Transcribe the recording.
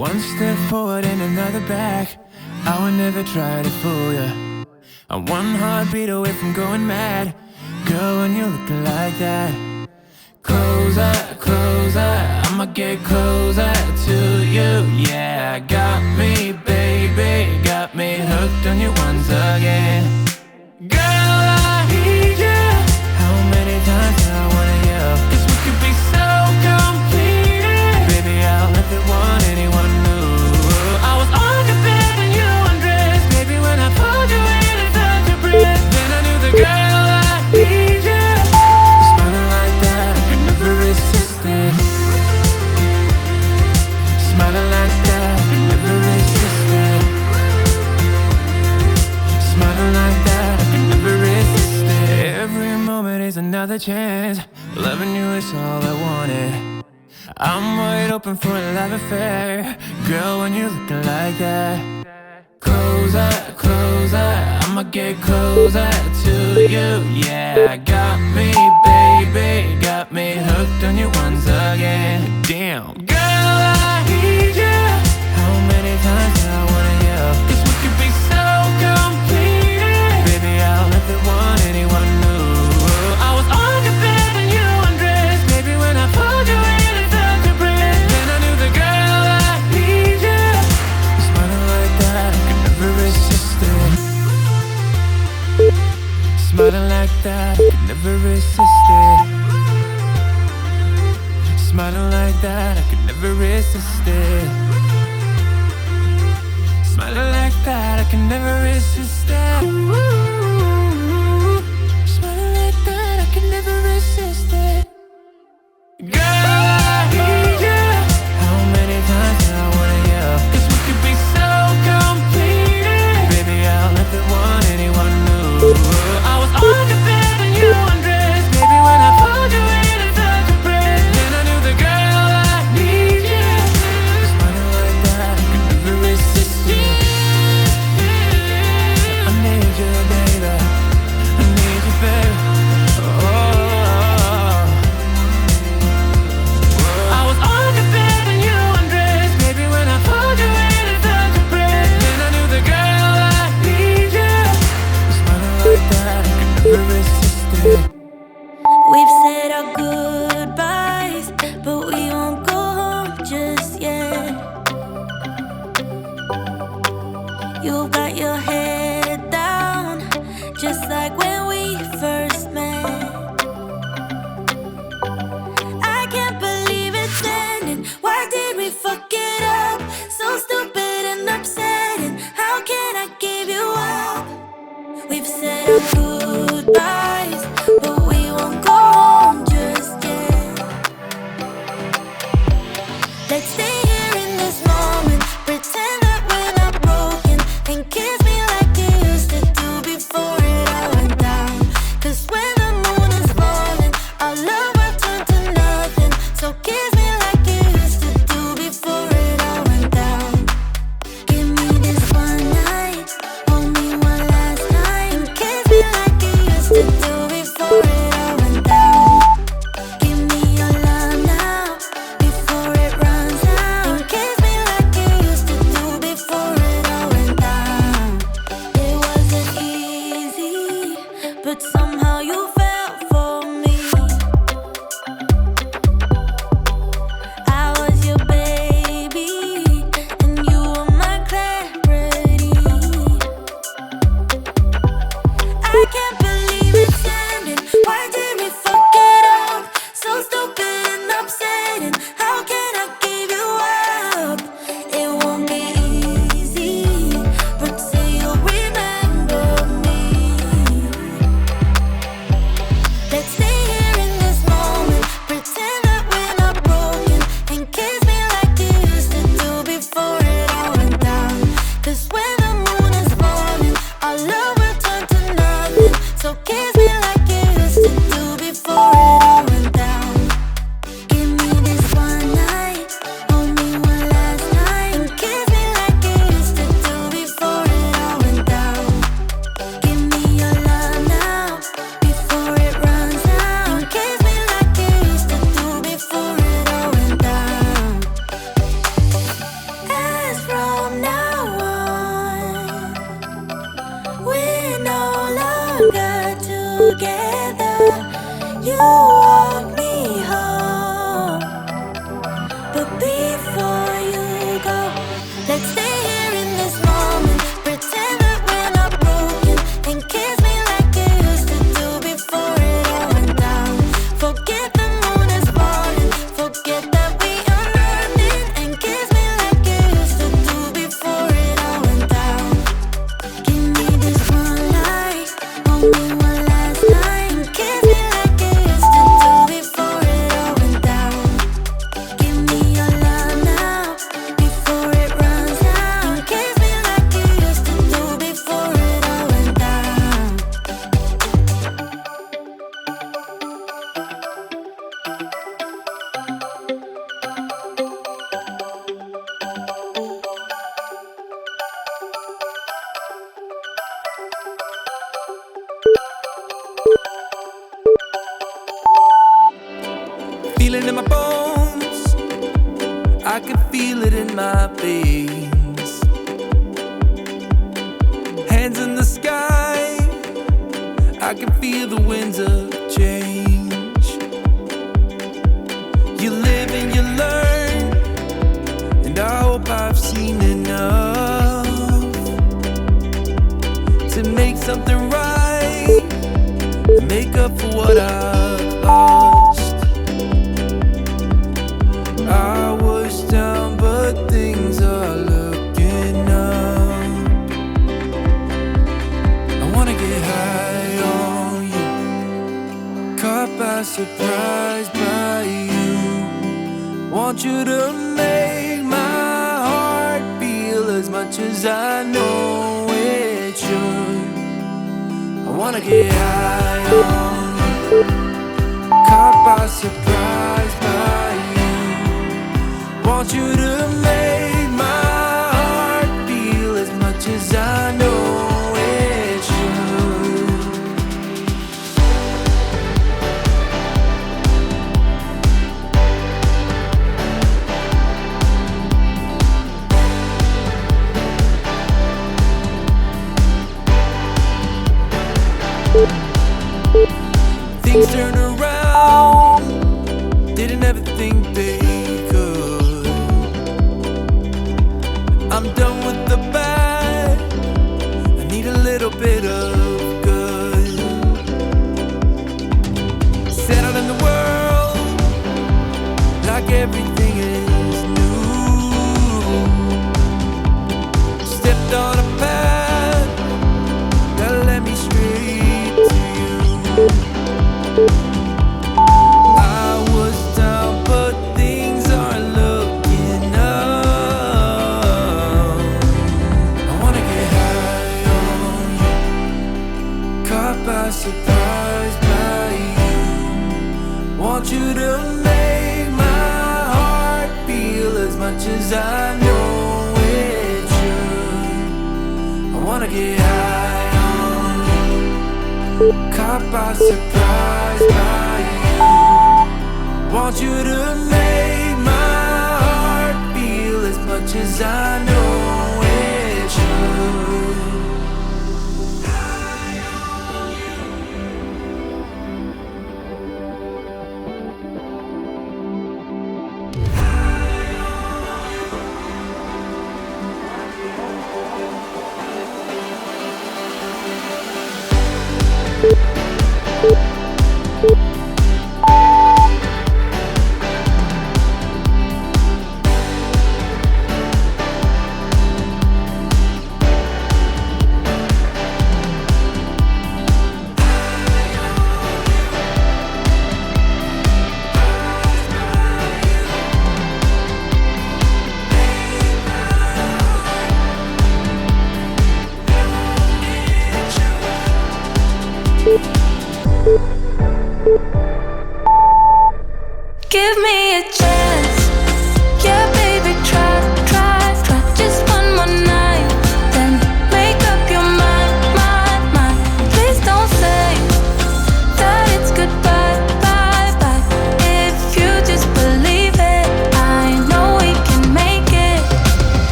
One step forward and another back. I would never try to fool ya. I'm one heartbeat away from going mad. Girl, when you look like that. Closer, closer, I'ma get closer to you. Yeah, got me, baby, got me hooked on you once again. Girl, I need you. How many times do I wanna yell? 'Cause we could be so complete. Baby, I'll never want anyone new. I was on the bed and you undressed. Baby, when I pulled you in and felt your breath, then I knew the girl I need you. Smiling like that, I could never resist it. Smiling like that, I could never resist it. Smiling like that, I could never resist it. Every moment is another chance. Loving you is all I wanted. I'm wide open for a love affair. Girl, when you're looking like that. Closer, closer, I'ma get closer to you. Yeah, got me, baby, got me hooked on you once again. Damn, girl, I need you. How many times do I wanna yell? 'Cause we could be so complete. Baby, I'll never want anyone new. I was on your bed and you undressed. Baby, when I pulled you in and felt your breath, then I knew the girl I need you. Smiling like that, I could never resist it. Smiling like that, I could never resist it. Smiling like that, I could never resist it. Smiling like that, I can never resist it. Smiling like that, I can never resist it. Girl, I need you. How many times do I wanna yell? 'Cause we could be so complete. Baby, I'll never want anyone new. I was on the bed and you undressed. Baby, when I pulled you in and felt your breath, then I knew the girl I need you. Smiling like that, I could never resist it. I need you, baby. I need you, baby. I was on the bed and you undressed. Baby, when I pulled you in and felt your breath, then I knew the girl I need you. Smiling like that, I could never resist it. We've said our goodbyes, but we won't go home just yet. You've got your head down, just like when we first met. I can't believe it's ending. Why did we fuck it up? So stupid and upsetting. How can I give you up? We've said our goodbyes, but we won't go home just yet. Let's stay here in this moment, pretend that we're not broken, and kiss me like feel it in my veins. Hands in the sky, I can feel the winds of change. You live and you learn, and I hope I've seen enough to make something right, and make up for what I've lost. I was down, but things are looking up. I wanna get high on you, caught by surprise by you. Want you to make my heart feel as much as I know it should. I wanna get high on you, caught by surprise by you. Want you to make my heart feel as much as I know it should. Things turn around, didn't ever think they could. I'm done with the bad, I need a little bit of good. Settled in the world, like everything is new. Stepped on a path that led me straight to you. I was down, but things are looking up. I wanna get high on you, caught by surprise by you. Want you to make my heart feel as much as I know it should. I wanna get high on you, caught by surprise by you. Want you to make my heart feel as much as I know